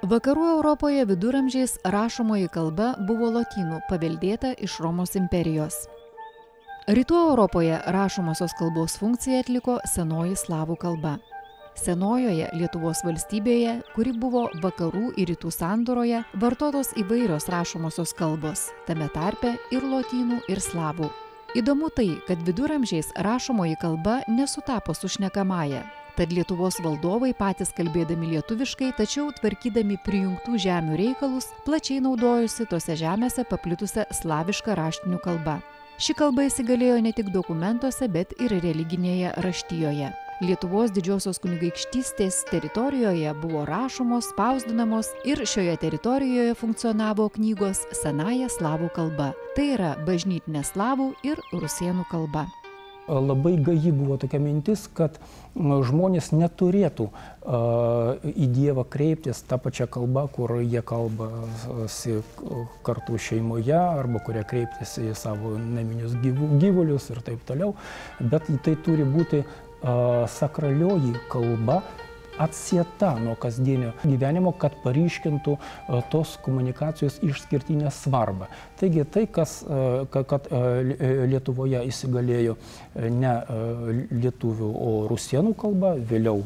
Vakarų Europoje viduramžiais rašomoji kalba buvo lotynų, paveldėta iš Romos imperijos. Rytų Europoje rašomosios kalbos funkciją atliko senoji slavų kalba. Senojoje Lietuvos valstybėje, kuri buvo vakarų ir rytų sandūroje, vartotos įvairios rašomosios kalbos, tame tarpe ir lotynų ir slavų. Įdomu tai, kad viduramžiais rašomoji kalba nesutapo su šnekamąja. Tad Lietuvos valdovai patys kalbėdami lietuviškai, tačiau tvarkydami prijungtų žemių reikalus, plačiai naudojosi tose žemėse paplitusią slavišką raštinių kalbą. Ši kalba įsigalėjo ne tik dokumentuose, bet ir religinėje raštijoje. Lietuvos didžiosios kunigaikštystės teritorijoje buvo rašomos, spausdinamos ir šioje teritorijoje funkcionavo knygos senąja slavų kalba. Tai yra bažnytinė slavų ir rusėnų kalba. Labai gaji buvo tokia mintis, kad žmonės neturėtų į Dievą kreiptis tą pačią kalbą, kur jie kalbasi kartu šeimoje, arba kurie kreiptis į savo naminius gyvulius ir taip toliau, bet tai turi būti sakralioji kalba, atsieta nuo kasdienio gyvenimo, kad paryškintų tos komunikacijos išskirtinę svarbą. Taigi tai, kad Lietuvoje įsigalėjo ne lietuvių, o rusėnų kalba, vėliau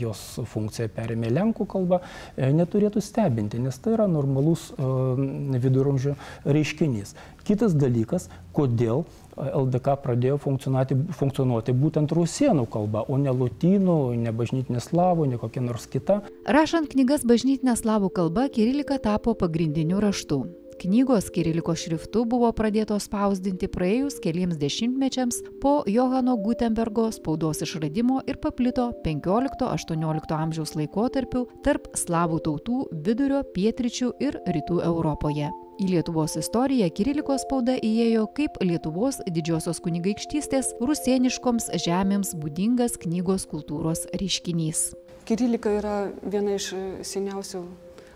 jos funkciją perėmė lenkų kalba, neturėtų stebinti, nes tai yra normalus viduramžių reiškinys. Kitas dalykas, kodėl LDK pradėjo funkcionuoti būtent rusėnų kalba, o ne lotynų, ne bažnytinė slavų, ne kokia nors kita. Rašant knygas bažnytinė slavų kalba, kirilika tapo pagrindiniu raštu. Knygos kiriliko šriftu buvo pradėtos spausdinti praėjus keliems dešimtmečiams po Johano Gutenbergo spaudos išradimo ir paplito 15–18 amžiaus laikotarpiu tarp slavų tautų vidurio, pietryčių ir rytų Europoje. Į Lietuvos istoriją kirilikos spauda įėjo kaip Lietuvos didžiosios kunigaikštystės rusėniškoms žemėms būdingas knygos kultūros reiškinys. Kirilika yra viena iš seniausių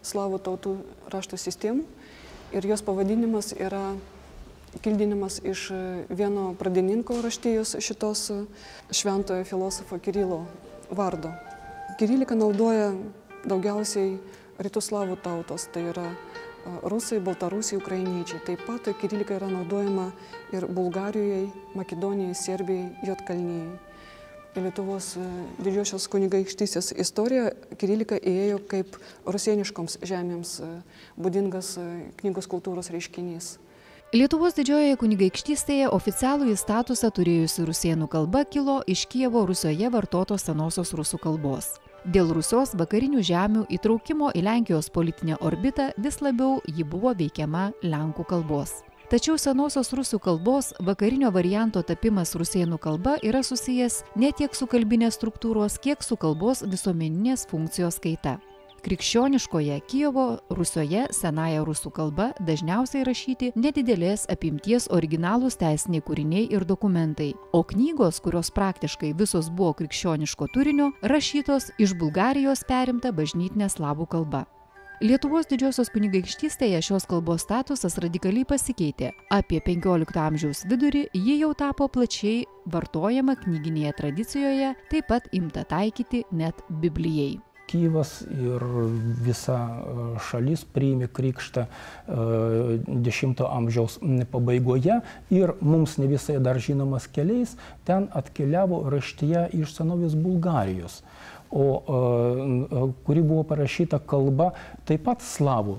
slavų tautų rašto sistemų. Ir jos pavadinimas yra kildinimas iš vieno pradininko raštijos šitos šventojo filosofo Kirilo vardo. Kirilika naudoja daugiausiai rytų slavų tautos, tai yra rusai, baltarusiai, ukrainiečiai. Taip pat kirilika yra naudojama ir Bulgarijai, Makedonijai, Serbijai, Juodkalnijai. Į Lietuvos didžiosios kunigaikštystės istoriją kirilika įėjo kaip rusėniškoms žemėms būdingas knygos kultūros reiškinys. Lietuvos didžiojoje kunigaikštystėje oficialųjį statusą turėjusi rusėnų kalba kilo iš Kijevo Rusioje vartotos senosios rusų kalbos. Dėl Rusios vakarinių žemių įtraukimo į Lenkijos politinę orbitą vis labiau ji buvo veikiama lenkų kalbos. Tačiau senosios rusų kalbos vakarinio varianto tapimas rusėnų kalba yra susijęs ne tiek su kalbinės struktūros, kiek su kalbos visuomeninės funkcijos kaita. Krikščioniškoje Kijevo Rusioje senąja rusų kalba dažniausiai rašyti nedidelės apimties originalūs teisiniai kūriniai ir dokumentai, o knygos, kurios praktiškai visos buvo krikščioniško turinio, rašytos iš Bulgarijos perimta bažnytinė slavų kalba. Lietuvos didžiosios kunigaikštystėje šios kalbos statusas radikaliai pasikeitė. Apie 15 amžiaus vidurį ji jau tapo plačiai vartojama knyginėje tradicijoje, taip pat imta taikyti net Biblijai. Kyjivas ir visa šalis priėmė krikštą X amžiaus pabaigoje ir mums ne visai dar žinomas keliais ten atkeliavo raštija iš senovės Bulgarijos, kuri buvo parašyta kalba taip pat slavų,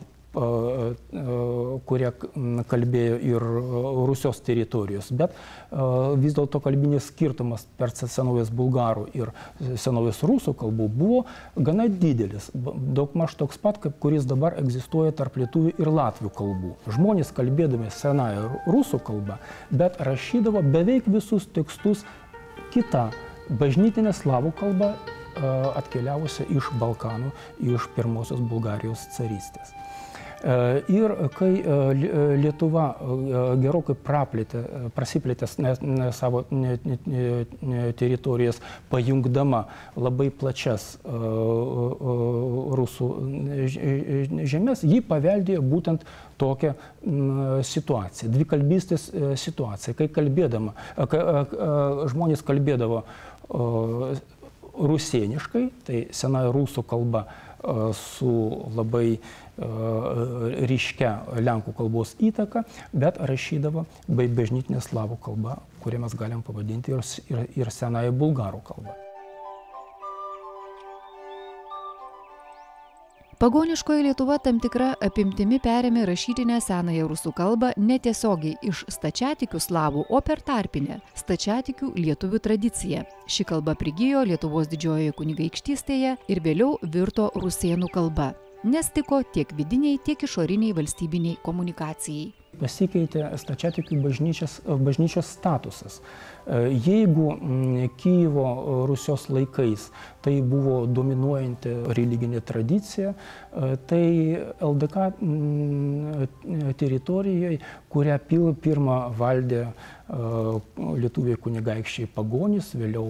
kurie kalbėjo ir Rusios teritorijos, bet vis dėlto kalbinis skirtumas per senovės bulgarų ir senovės rusų kalbų buvo gana didelis, daugmaž toks pat, kaip kuris dabar egzistuoja tarp lietuvių ir latvių kalbų. Žmonės kalbėdami senąją rusų kalbą, bet rašydavo beveik visus tekstus kitą bažnytinę slavų kalbą atkeliavusią iš Balkanų, iš pirmosios Bulgarijos carystės. Ir kai Lietuva gerokai prasiplėtė savo teritorijas, pajungdama labai plačias rusų žemės, ji paveldėjo būtent tokią situaciją, dvikalbystės situaciją, kai žmonės kalbėdavo rusėniškai, tai senoji rusų kalba su labai ryškia lenkų kalbos įtaka, bet rašydavo bažnytinė slavų kalba, kurią mes galim pavadinti ir senąją bulgarų kalbą. Pagoniškoji Lietuva tam tikra apimtimi perėmė rašytinę senąją rusų kalbą netiesiogiai iš stačiatikių slavų, o per tarpinę stačiatikių lietuvių tradiciją. Ši kalba prigijo Lietuvos didžiojoje kunigaikštystėje ir vėliau virto rusėnų kalba, nes tiko tiek vidiniai, tiek išoriniai valstybiniai komunikacijai. Pasikeitė stačiatikių bažnyčios statusas. Jeigu Kijevo Rusios laikais tai buvo dominuojanti religinė tradicija, tai LDK teritorijoje, kurią pirmą valdė lietuviai kunigaikščiai pagonys, vėliau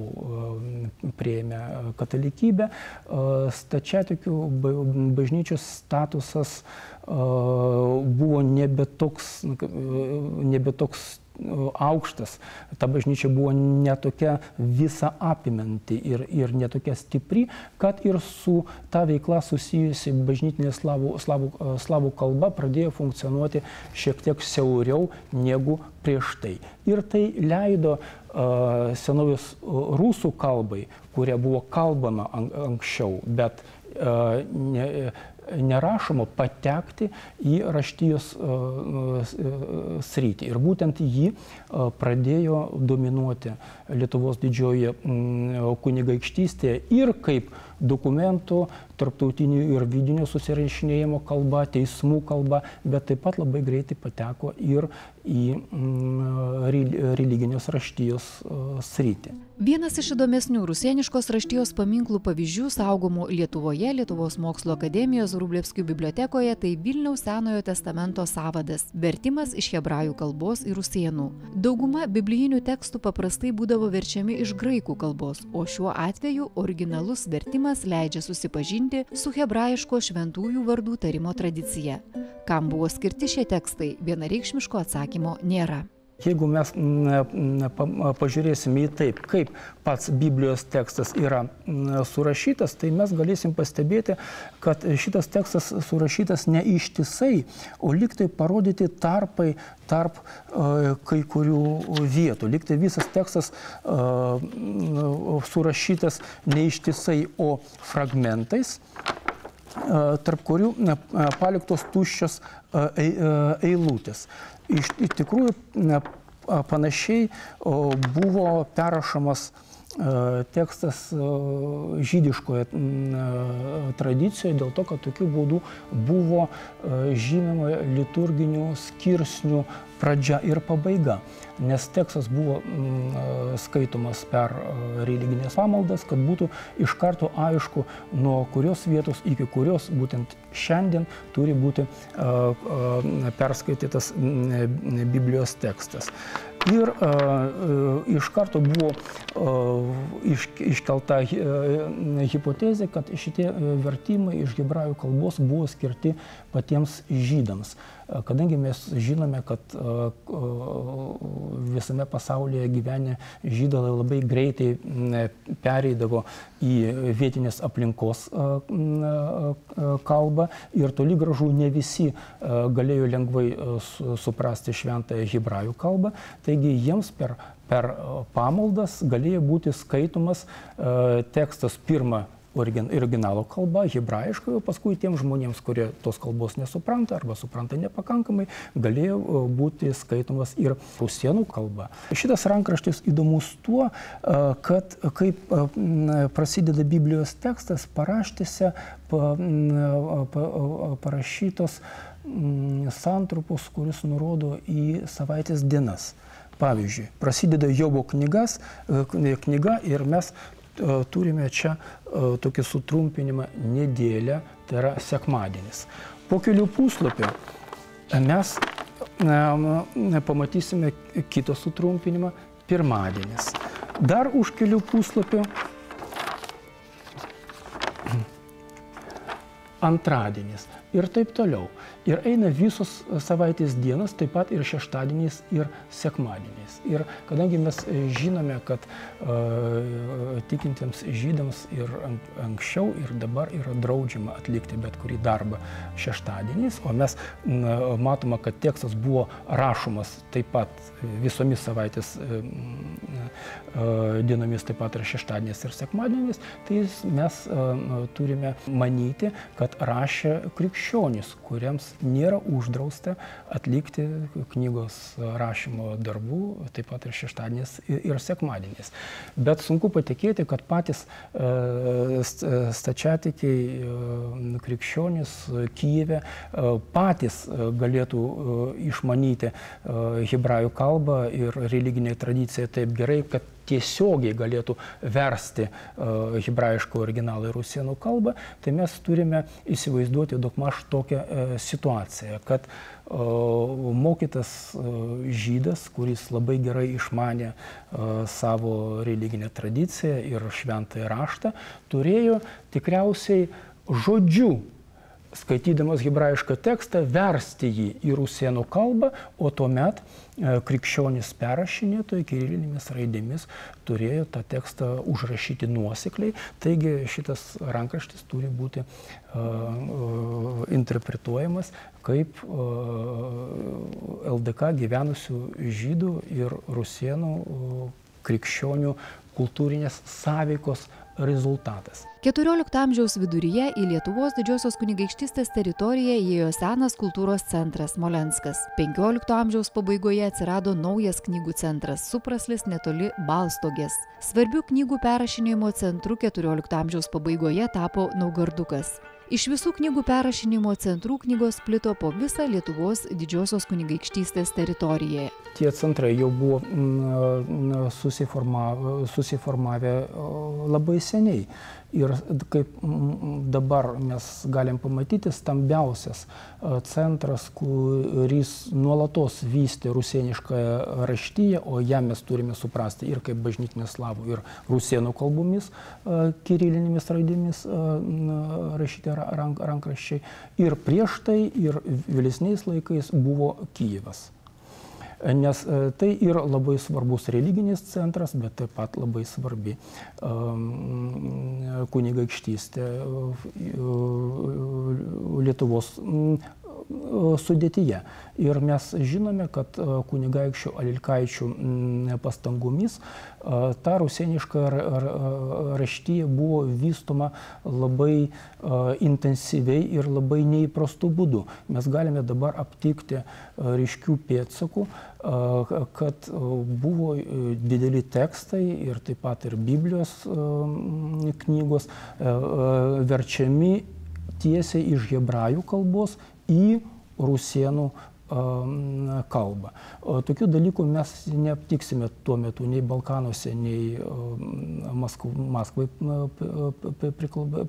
priėmė katalikybę, stačiatikių bažnyčios statusas buvo nebe toks aukštas, ta bažnyčia buvo netokia visa apimanti ir netokia stipri, kad ir su ta veikla susijusi bažnytinė slavų kalba pradėjo funkcionuoti šiek tiek siauriau negu prieš tai. Ir tai leido senovės rusų kalbai, kuria buvo kalbama anksčiau, bet nerašoma, patekti į raštijos sritį. Ir būtent jį pradėjo dominuoti Lietuvos didžiojoje kunigaikštystėje ir kaip dokumentų, tarptautinių ir vidinio susirašinėjimo kalba, teismų kalba, bet taip pat labai greitai pateko ir į religinės raštijos sritį. Vienas iš įdomesnių rusėniškos raštijos paminklų pavyzdžių saugomų Lietuvoje, Lietuvos mokslo akademijos Vrublevskių bibliotekoje, tai Vilniaus Senojo testamento sąvadas, vertimas iš hebrajų kalbos į rusėnų. Dauguma biblijinių tekstų paprastai būdavo verčiami iš graikų kalbos, o šiuo atveju originalus vertimas leidžia susipažinti su hebrajiško šventųjų vardų tarimo tradicija. Kam buvo skirti šie tekstai, vienareikšmiško atsakymo nėra. Jeigu mes pažiūrėsime į taip, kaip pats Biblijos tekstas yra surašytas, tai mes galėsim pastebėti, kad šitas tekstas surašytas ne ištisai, o lyg tai parodyti tarpai tarp kai kurių vietų. Lyg tai visas tekstas surašytas ne ištisai, o fragmentais, tarp kurių paliktos tuščios eilutės. Iš tikrųjų panašiai buvo perrašomas tekstas žydiškoje tradicijoje dėl to, kad tokiu būdu buvo žymima liturginių skirsnių pradžia ir pabaiga, nes tekstas buvo skaitomas per religinės pamaldas, kad būtų iš karto aišku, nuo kurios vietos iki kurios būtent šiandien turi būti perskaitytas Biblijos tekstas. Ir iš karto buvo iškelta hipotezė, kad šitie vertimai iš hebrajų kalbos buvo skirti patiems žydams. Kadangi mes žinome, kad visame pasaulyje gyvenę žydai labai greitai pereidavo į vietinės aplinkos kalbą ir toli gražu ne visi galėjo lengvai suprasti šventąją hebrajų kalbą, taigi jiems per pamaldas galėjo būti skaitomas tekstas pirmą originalo kalba, hebrajiškai, o paskui tiems žmonėms, kurie tos kalbos nesupranta arba supranta nepakankamai, galėjo būti skaitomas ir rusėnų kalba. Šitas rankraštis įdomus tuo, kad kaip prasideda Biblijos tekstas, paraštėse parašytos santrupos, kuris nurodo į savaitės dienas. Pavyzdžiui, prasideda Jobo knyga ir mes turime čia tokį sutrumpinimą nedėlę, tai yra sekmadienis. Po kelių puslapių mes pamatysime kitą sutrumpinimą pirmadienis. Dar už kelių puslapių antradienis ir taip toliau. Ir eina visos savaitės dienos, taip pat ir šeštadieniais ir sekmadieniais. Ir kadangi mes žinome, kad tikintiems žydams ir anksčiau ir dabar yra draudžiama atlikti bet kurį darbą šeštadieniais, o mes matome, kad tekstas buvo rašomas taip pat visomis savaitės dienomis, taip pat ir šeštadieniais ir sekmadieniais, tai mes turime manyti, kad rašė krikščionys, kuriems nėra uždrausta atlikti knygos rašymo darbų, taip pat ir šeštadieniais ir sekmadieniais. Bet sunku patikėti, kad patys stačiatikiai krikščionys Kijeve patys galėtų išmanyti hebrajų kalbą ir religinę tradiciją taip gerai, kad tiesiogiai galėtų versti hebrajišką originalą į rusėnų kalbą, tai mes turime įsivaizduoti daugmaž tokią situaciją, kad mokytas žydas, kuris labai gerai išmanė savo religinę tradiciją ir šventąjį raštą, turėjo tikriausiai žodžiu, skaitydamas hebrajišką tekstą, versti jį į rusėnų kalbą, o tuomet krikščionys perrašinėtojai kirilinėmis raidėmis turėjo tą tekstą užrašyti nuosekliai. Taigi šitas rankraštis turi būti interpretuojamas kaip LDK gyvenusių žydų ir rusėnų krikščionių kultūrinės sąveikos rezultatas. 14 amžiaus viduryje į Lietuvos didžiosios kunigaikštystės teritoriją įėjo senas kultūros centras Smolenskas. 15 amžiaus pabaigoje atsirado naujas knygų centras Supraslis netoli Balstogės. Svarbių knygų perrašinėjimo centru 14 amžiaus pabaigoje tapo Naugardukas. Iš visų knygų perrašinimo centrų knygos plito po visą Lietuvos didžiosios kunigaikštystės teritoriją. Tie centrai jau buvo susiformavę labai seniai. Ir kaip dabar mes galim pamatyti, stambiausias centras, kuris nuolatos vystė rusėnišką raštiją, o ją mes turime suprasti ir kaip bažnytinė slavų ir rusėnų kalbomis, kirilinėmis raidėmis rašyti rankraščiai. Ir prieš tai, ir vėlesniais laikais buvo Kijevas. Nes tai yra labai svarbus religinis centras, bet taip pat labai svarbi kunigaikštystė Lietuvos sudėtyje. Ir mes žinome, kad kunigaikščių Alilkaičių pastangomis ta rusėniška raštija buvo vystoma labai intensyviai ir labai neįprastų būdų. Mes galime dabar aptikti ryškių pėdsakų, kad buvo dideli tekstai ir taip pat ir Biblijos knygos verčiami tiesiai iš hebrajų kalbos į rusėnų kalbą. Tokių dalykų mes neaptiksime tuo metu nei Balkanuose, nei Maskvai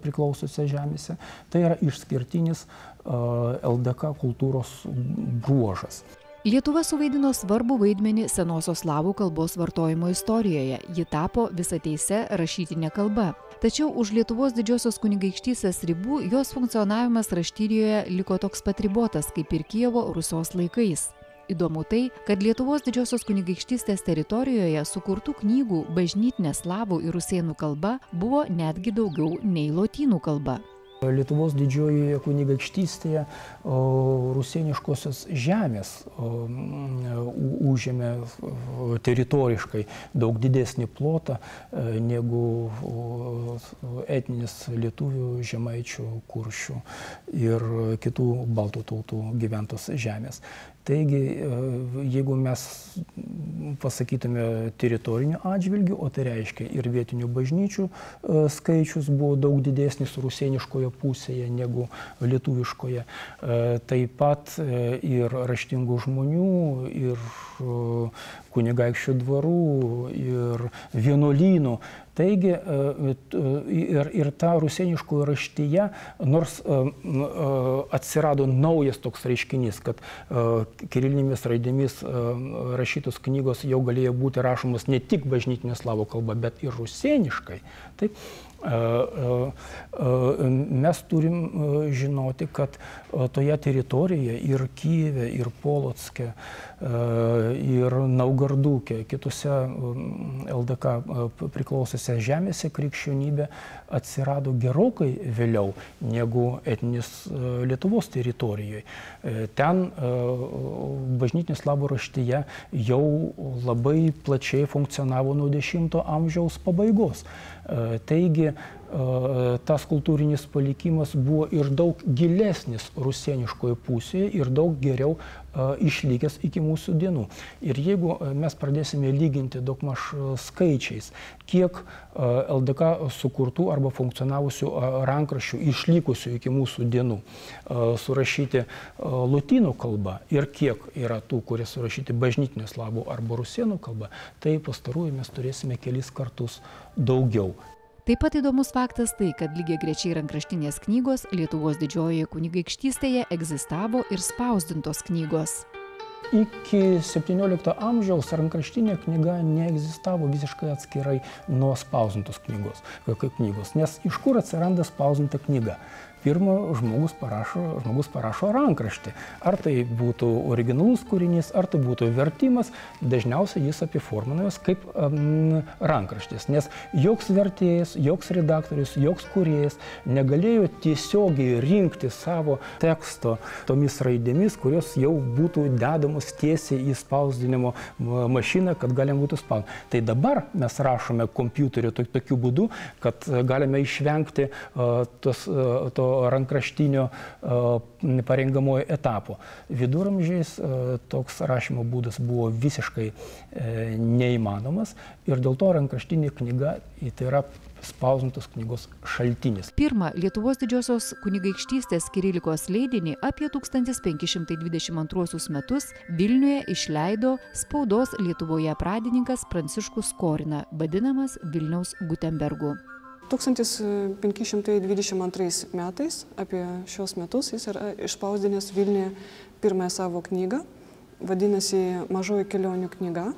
priklausiuose žemėse. Tai yra išskirtinis LDK kultūros bruožas. Lietuva suvaidino svarbų vaidmenį senosios slavų kalbos vartojimo istorijoje. Ji tapo visateise rašytinė kalba. Tačiau už Lietuvos didžiosios kunigaikštystės ribų jos funkcionavimas raštyrijoje liko toks pat ribotas, kaip ir Kijevo Rusios laikais. Įdomu tai, kad Lietuvos didžiosios kunigaikštystės teritorijoje sukurtų knygų bažnytinė slavų ir rusėnų kalba buvo netgi daugiau nei lotynų kalba. Lietuvos didžiojoje kunigaikštystėje rusėniškosios žemės užėmė teritoriškai daug didesnį plotą negu etninis lietuvių, žemaičių, kuršių ir kitų baltų tautų gyventos žemės. Taigi, jeigu mes pasakytume teritoriniu atžvilgiu, o tai reiškia ir vietinių bažnyčių skaičius buvo daug didesnis rusėniškoje pusėje negu lietuviškoje. Taip pat ir raštingų žmonių, ir kunigaikščių dvarų, ir vienuolynų. Taigi ir ta rusėniškoji raštija, nors atsirado naujas toks reiškinys, kad kirilinėmis raidėmis rašytos knygos jau galėjo būti rašomas ne tik bažnytinė slavų kalba, bet ir rusėniškai. Taip, Mes turim žinoti, kad toje teritorijoje ir Kyjive, ir Polocke, ir Naugarduke, kitose LDK priklausėse žemėse krikščionybė atsirado gerokai vėliau negu etninis Lietuvos teritorijoje. Ten bažnytinė slavų raštija jau labai plačiai funkcionavo nuo X amžiaus pabaigos. Taigi, tas kultūrinis palikimas buvo ir daug gilesnis rusieniškoje pusėje ir daug geriau išlikęs iki mūsų dienų. Ir jeigu mes pradėsime lyginti daugmaž skaičiais, kiek LDK sukurtų arba funkcionavusių rankraščių išlikusių iki mūsų dienų surašyti lotynų kalba ir kiek yra tų, kurie surašyti bažnytinė slavų arba rusėnų kalba, tai pastarųjų mes turėsime kelis kartus daugiau. Taip pat įdomus faktas tai, kad lygiagrečiai rankraštinės knygos Lietuvos didžiojoje kunigaikštystėje egzistavo ir spausdintos knygos. Iki 17 amžiaus rankraštinė knyga neegzistavo visiškai atskirai nuo spausdintos knygos, nes iš kur atsiranda spausdinta knyga? Pirma, žmogus parašo rankraštį. Ar tai būtų originalus kūrinys, ar tai būtų vertimas, dažniausiai jis apiforminamas kaip rankraštis. Nes joks vertėjas, joks redaktorius, joks kūrėjas negalėjo tiesiogiai rinkti savo teksto tomis raidėmis, kurios jau būtų dedamos tiesiai į spausdinimo mašiną, kad galima būtų spausdinti. Tai dabar mes rašome kompiuteriu tokiu būdu, kad galime išvengti to rankraštinio parengamojo etapo. Viduramžiais toks rašymo būdas buvo visiškai neįmanomas ir dėl to rankraštinė knyga tai yra spausdintos knygos šaltinis. Pirmą Lietuvos didžiosios kunigaikštystės kirilikos leidinį apie 1522 metus Vilniuje išleido spaudos Lietuvoje pradininkas Pranciškus Skorina, vadinamas Vilniaus Gutenbergu. 1522 metais, apie šios metus, jis yra išspausdinęs Vilniuje pirmąją savo knygą, vadinasi Mažoji kelionių knyga,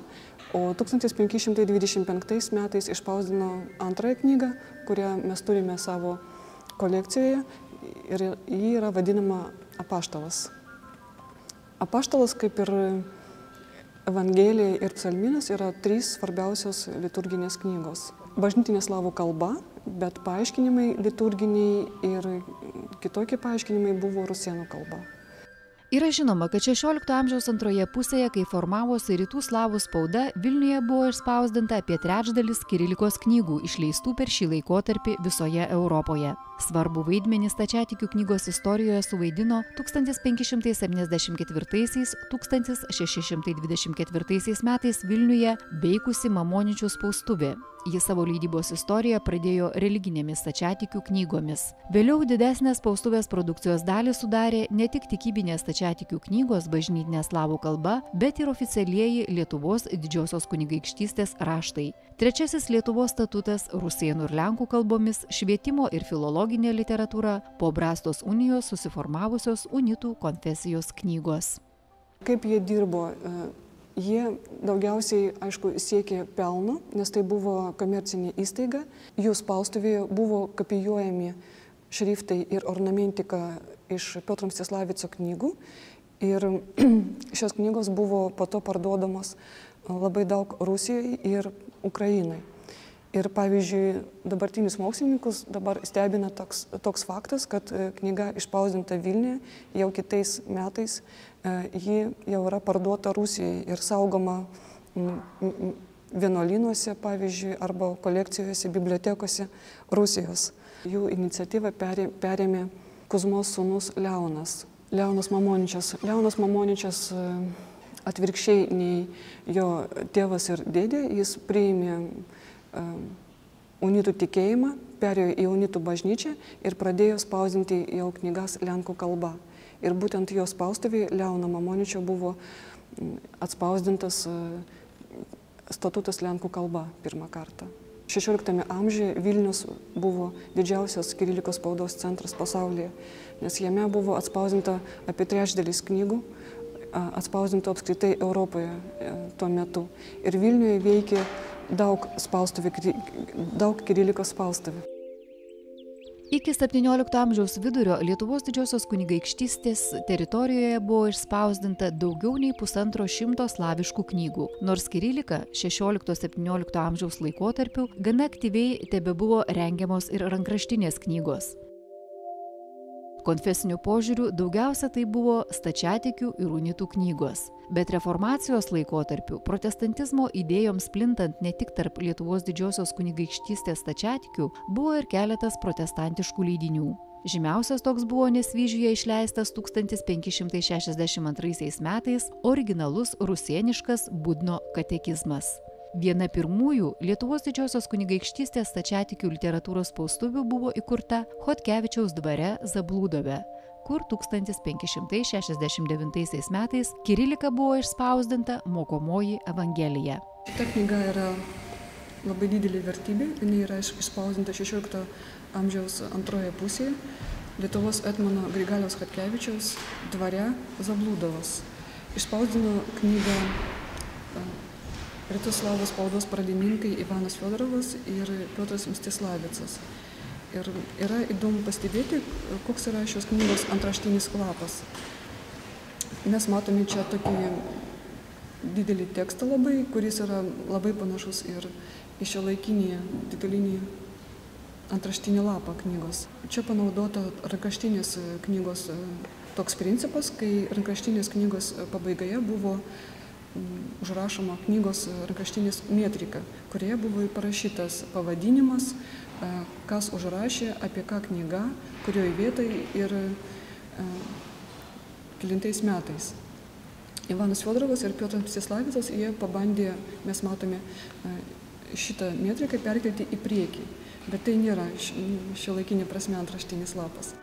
o 1525 metais išspausdino antrąją knygą, kurią mes turime savo kolekcijoje ir ji yra vadinama Apaštalas. Apaštalas, kaip ir Evangelija ir Psalminas, yra trys svarbiausios liturginės knygos. Bažnytinė slavų kalba, bet paaiškinimai liturginiai ir kitokie paaiškinimai buvo rusėnų kalba. Yra žinoma, kad 16 amžiaus antroje pusėje, kai formavosi rytų slavų spauda, Vilniuje buvo išspausdinta apie trečdalis kirilikos knygų išleistų per šį laikotarpį visoje Europoje. Svarbu vaidmenį stačiatikių knygos istorijoje suvaidino 1574–1624 metais Vilniuje veikusi Mamoničių spaustuvė. Ji savo leidybos istoriją pradėjo religinėmis stačiatikių knygomis. Vėliau didesnės spaustuvės produkcijos dalį sudarė ne tik tikybinės stačiatikių knygos bažnytinė slavų kalba, bet ir oficialieji Lietuvos didžiosios kunigaikštystės raštai. Trečiasis Lietuvos statutas rusėnų ir lenkų kalbomis, švietimo ir filologinė literatūra, po Brastos unijos susiformavusios unitų konfesijos knygos. Kaip jie dirbo? Jie daugiausiai, aišku, siekė pelno, nes tai buvo komercinė įstaiga. Jų spaustuvėje buvo kopijuojami šriftai ir ornamentika iš Piotro Mstislavico knygų. Ir šios knygos buvo po to parduodamos labai daug Rusijoje ir Ukrainai. Ir pavyzdžiui, dabartinius mokslininkus dabar stebina toks faktas, kad knyga išspausdinta Vilniuje jau kitais metais, ji jau yra parduota Rusijoje ir saugoma vienuolynuose, pavyzdžiui, arba kolekcijose, bibliotekose Rusijos. Jų iniciatyvą perėmė Kuzmos sūnus Leonas Mamoničius. Leonas Mamoničius atvirkščiai nei jo tėvas ir dėdė, jis priėmė unitų tikėjimą, perėjo į unitų bažnyčią ir pradėjo spausdinti jau knygas lenkų kalba. Ir būtent jo spaustuvėje Leono Mamoničio buvo atspausdintas statutas lenkų kalba pirmą kartą. 16 amžiuje Vilnius buvo didžiausias kirilikos spaudos centras pasaulyje, nes jame buvo atspausdinta apie trečdalis knygų, atspausdintų apskritai Europoje tuo metu. Ir Vilniuje veikė daug kirilikos spaustuvių. Iki 17 amžiaus vidurio Lietuvos didžiosios kunigaikštystės teritorijoje buvo išspausdinta daugiau nei 150 slaviškų knygų, nors kirilika 16-17 amžiaus laikotarpiu gana aktyviai tebebuvo rengiamos ir rankraštinės knygos. Konfesiniu požiūriu daugiausia tai buvo stačiatikių ir unitų knygos. Bet reformacijos laikotarpiu protestantizmo idėjoms plintant ne tik tarp Lietuvos didžiosios kunigaikštystės stačiatikių, buvo ir keletas protestantiškų leidinių. Žymiausias toks buvo Nesvyžiuje išleistas 1562 metais originalus rusėniškas Budno katekizmas. Viena pirmųjų Lietuvos didžiosios kunigaikštystės stačiatikių literatūros spaustuvių buvo įkurta Chodkevičiaus dvare Zablūdove, kur 1569 metais kirilika buvo išspausdinta mokomoji Evangelija. Šita knyga yra labai didelė vertybė, jinai yra išspausdinta 16 amžiaus antroje pusėje Lietuvos etmono Grigaliaus Chodkevičiaus dvare Zablūdovos. Išspausdino knygą Rytų slavų spaudos pradininkai Ivanas Fiodorovas ir Piotras Mstislavicas. Ir yra įdomu pastebėti, koks yra šios knygos antraštinis kvapas. Mes matome čia tokį didelį tekstą labai, kuris yra labai panašus ir į šiuolaikinį titulinį antraštinį lapą knygos. Čia panaudota rankraštinės knygos toks principas, kai rankraštinės knygos pabaigoje buvo užrašoma knygos rankraštinės metrika, kurioje buvo parašytas pavadinimas, kas užrašė, apie ką knyga, kurioje vietoje ir kelintais metais. Ivanas Fiodorovas ir Piotras Mstislavicas, jie pabandė, mes matome, šitą metriką perkelti į priekį, bet tai nėra šiuolaikinė prasme antraštinis lapas.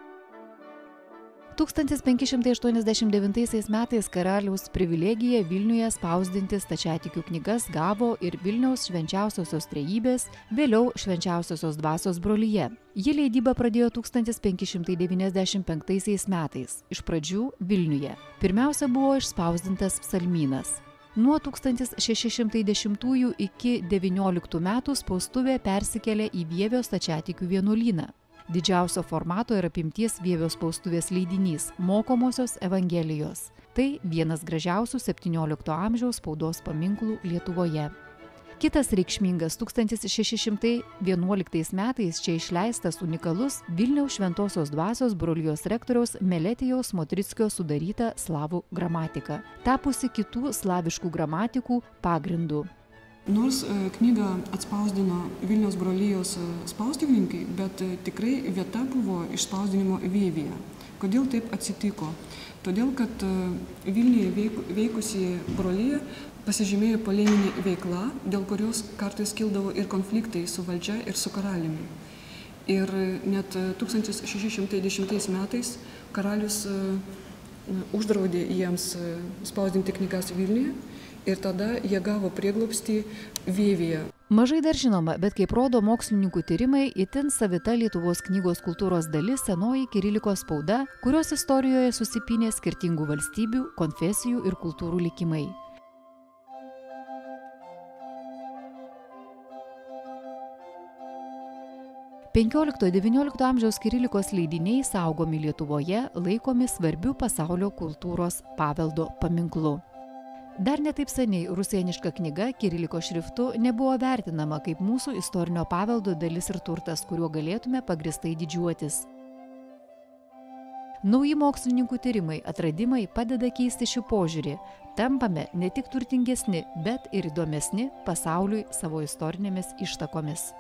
1589 metais karaliaus privilegiją Vilniuje spausdinti stačiatikių knygas gavo ir Vilniaus švenčiausiosios trejybės, vėliau švenčiausiosios dvasios brolija. Ji leidybą pradėjo 1595 metais, iš pradžių Vilniuje. Pirmiausia buvo išspausdintas psalmynas. Nuo 1610 iki 19 metų spaustuvė persikėlė į Vievio stačiatikių vienuolyną. Didžiausio formato ir apimties Vievio spaustuvės leidinys Mokomosios Evangelijos. Tai vienas gražiausių 17 amžiaus spaudos paminklų Lietuvoje. Kitas reikšmingas 1611 metais čia išleistas unikalus Vilniaus šventosios dvasios brolijos rektoriaus Meletijaus Motrickio sudaryta slavų gramatika, tapusi kitų slaviškų gramatikų pagrindu. Nors knygą atspausdino Vilniaus brolijos spaustuvininkai, bet tikrai vieta buvo išspausdinimo Vievyje. Kodėl taip atsitiko? Todėl, kad Vilniuje veikusi brolija pasižymėjo poleminė veikla, dėl kurios kartais kildavo ir konfliktai su valdžia ir su karaliumi. Ir net 1610 metais karalius uždraudė jiems spausdinti knygas Vilniuje. Ir tada jie gavo prieglobstį Vievyje. Mažai dar žinoma, bet kaip rodo mokslininkų tyrimai, itin savita Lietuvos knygos kultūros dalis senoji kirilikos spauda, kurios istorijoje susipynė skirtingų valstybių, konfesijų ir kultūrų likimai. XV–XIX amžiaus kirilikos leidiniai saugomi Lietuvoje, laikomi svarbiu pasaulio kultūros paveldo paminklu. Dar netaip seniai rusėniška knyga kiriliko šriftu nebuvo vertinama kaip mūsų istorinio paveldo dalis ir turtas, kuriuo galėtume pagristai didžiuotis. Nauji mokslininkų tyrimai, atradimai padeda keisti šį požiūrį. Tampame ne tik turtingesni, bet ir įdomesni pasauliui savo istorinėmis ištakomis.